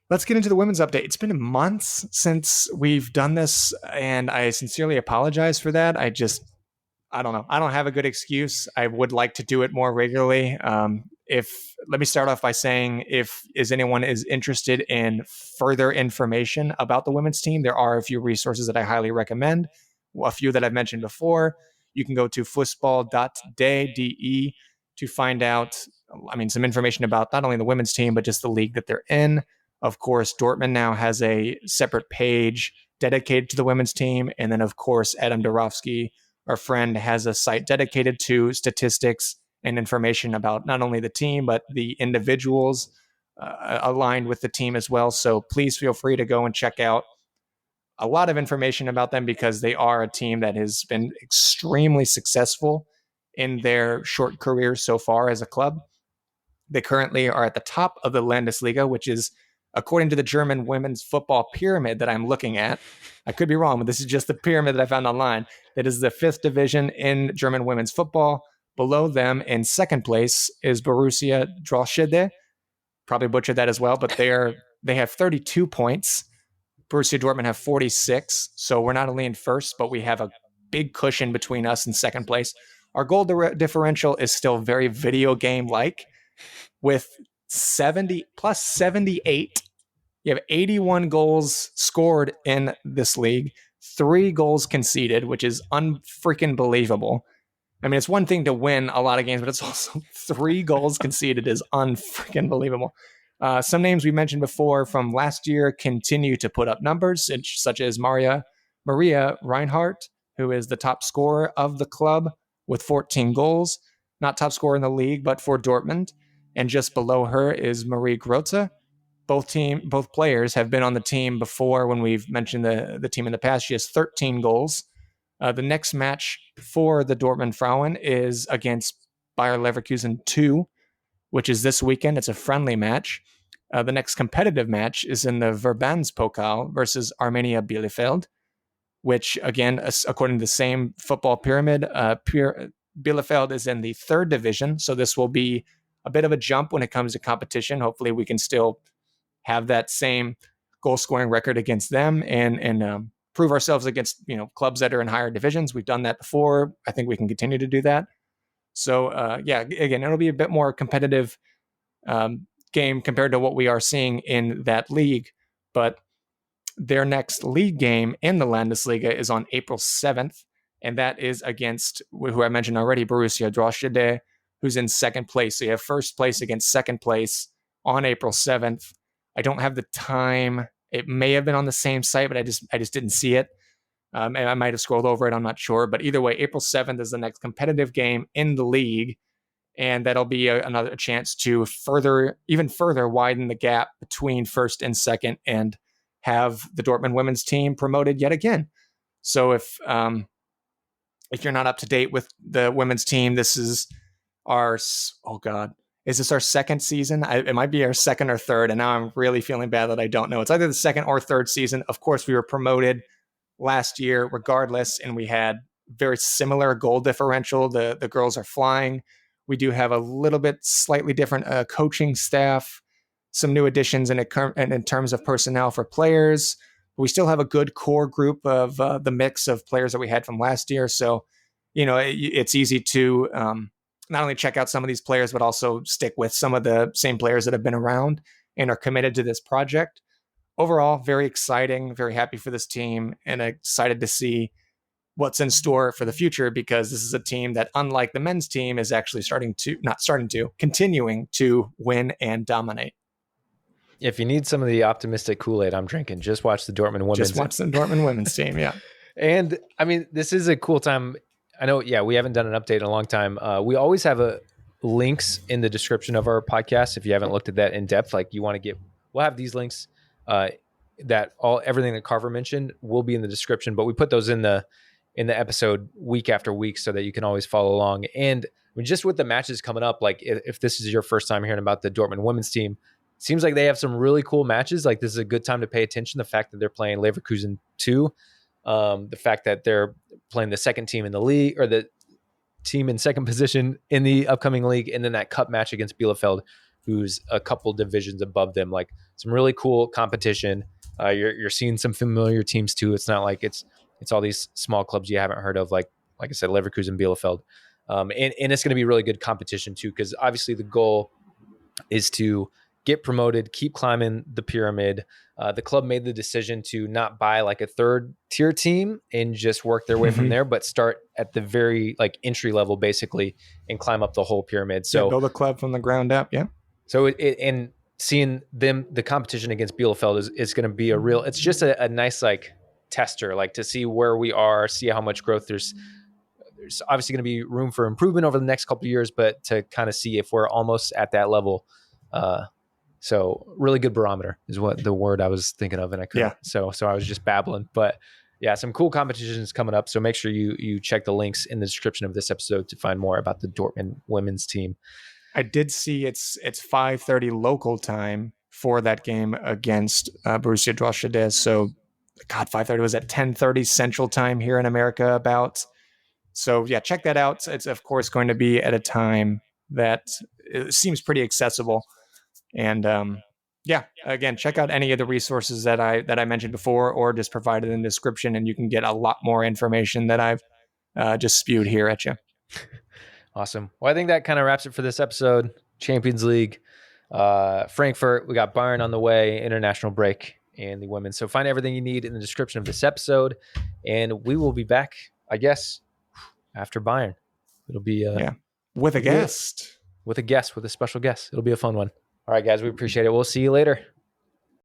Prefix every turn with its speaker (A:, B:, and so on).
A: Let's get into the women's update. It's been months since we've done this, and I sincerely apologize for that. I don't know. I don't have a good excuse. I would like to do it more regularly. Let me start off by saying, if anyone is interested in further information about the women's team, there are a few resources that I highly recommend. A few that I've mentioned before. You can go to fussball.de to find out, some information about not only the women's team, but just the league that they're in. Of course, Dortmund now has a separate page dedicated to the women's team. And then, of course, Adam Dorofsky, our friend, has a site dedicated to statistics and information about not only the team, but the individuals aligned with the team as well. So please feel free to go and check out a lot of information about them, because they are a team that has been extremely successful in their short career so far as a club. They currently are at the top of the Landesliga, which is, according to the German women's football pyramid that I'm looking at, I could be wrong, but this is just the pyramid that I found online. That is the 5th division in German women's football. Below them, in second place, is Borussia Dortmund. Probably butchered that as well, but they have 32 points. Borussia Dortmund have 46. So we're not only in first, but we have a big cushion between us and second place. Our goal differential is still very video game-like, with 70 plus 78. You have 81 goals scored in this league, 3 goals conceded, which is unfreaking believable. I mean, it's one thing to win a lot of games, but it's also 3 goals conceded is unfreaking believable. Some names we mentioned before from last year continue to put up numbers, such as Maria Reinhardt, who is the top scorer of the club with 14 goals. Not top scorer in the league, but for Dortmund. And just below her is Marie Grote. Both players have been on the team before when we've mentioned the team in the past. She has 13 goals. The next match for the Dortmund Frauen is against Bayer Leverkusen 2, which is this weekend. It's a friendly match. The next competitive match is in the Verbandspokal versus Arminia Bielefeld, which, again, according to the same football pyramid, Bielefeld is in the 3rd division. So this will be a bit of a jump when it comes to competition. Hopefully we can still have that same goal scoring record against them and prove ourselves against, clubs that are in higher divisions. We've done that before. I think we can continue to do that. So again, it'll be a bit more competitive game compared to what we are seeing in that league. But their next league game in the Landesliga is on April 7th. And that is against, who I mentioned already, Borussia Dortmund, who's in second place. So you have first place against second place on April 7th. I don't have the time. It may have been on the same site, but I just didn't see it. And I might have scrolled over it. I'm not sure. But either way, April 7th is the next competitive game in the league. And that'll be another chance to even further widen the gap between first and second and have the Dortmund women's team promoted yet again. So if you're not up to date with the women's team, this is is this our second season? It might be our second or third, and now I'm really feeling bad that I don't know. It's either the second or third season. Of course, we were promoted last year regardless, and we had very similar goal differential. The girls are flying. We do have a little bit slightly different coaching staff, some new additions in terms of personnel for players. We still have a good core group of the mix of players that we had from last year. So, it's easy to not only check out some of these players, but also stick with some of the same players that have been around and are committed to this project. Overall, very exciting, very happy for this team, and excited to see what's in store for the future, because this is a team that, unlike the men's team, is actually continuing to win and dominate.
B: If you need some of the optimistic Kool-Aid I'm drinking, just watch the Dortmund women's.
A: Just watch the Dortmund women's team, yeah.
B: And I mean, this is a cool time. I know, we haven't done an update in a long time. We always have links in the description of our podcast. If you haven't looked at that in depth, like you want to get, we'll have these links. Everything that Carver mentioned will be in the description, but we put those in the episode week after week so that you can always follow along. And I mean, just with the matches coming up, like if this is your first time hearing about the Dortmund women's team, it seems like they have some really cool matches. Like, this is a good time to pay attention. The fact that they're playing Leverkusen 2, the fact that they're playing the second team in the league, or the team in second position in the upcoming league, and then that cup match against Bielefeld. who's a couple divisions above them. Like some really cool competition. You're seeing some familiar teams too. It's not like it's all these small clubs you haven't heard of, like I said, Leverkusen, Bielefeld. And it's going to be really good competition too, because obviously the goal is to get promoted, keep climbing the pyramid. The club made the decision to not buy like a third tier team and just work their way from there, but start at the very like entry level basically and climb up the whole pyramid. So
A: build a club from the ground up. Yeah.
B: So and seeing the competition against Bielefeld is going to be it's just a nice like tester, like to see where we are, see how much growth there's obviously going to be room for improvement over the next couple of years, but to kind of see if we're almost at that level. So really good barometer is what the word I was thinking of. And I couldn't. Yeah. So I was just babbling, but yeah, some cool competitions coming up. So make sure you check the links in the description of this episode to find more about the Dortmund women's team.
A: I did see it's 5:30 local time for that game against Borussia Dortmund. So, God, 5:30 was at 10:30 Central Time here in America about. So yeah, check that out. It's of course going to be at a time that it seems pretty accessible. And again, check out any of the resources that I mentioned before or just provided in the description, and you can get a lot more information that I've just spewed here at you.
B: Awesome. Well, I think that kind of wraps it for this episode. Champions League, Frankfurt, we got Bayern on the way, international break, and the women. So find everything you need in the description of this episode, and we will be back, I guess, after Bayern. It'll be
A: with a guest.
B: With a special guest. It'll be a fun one. All right, guys, we appreciate it. We'll see you later.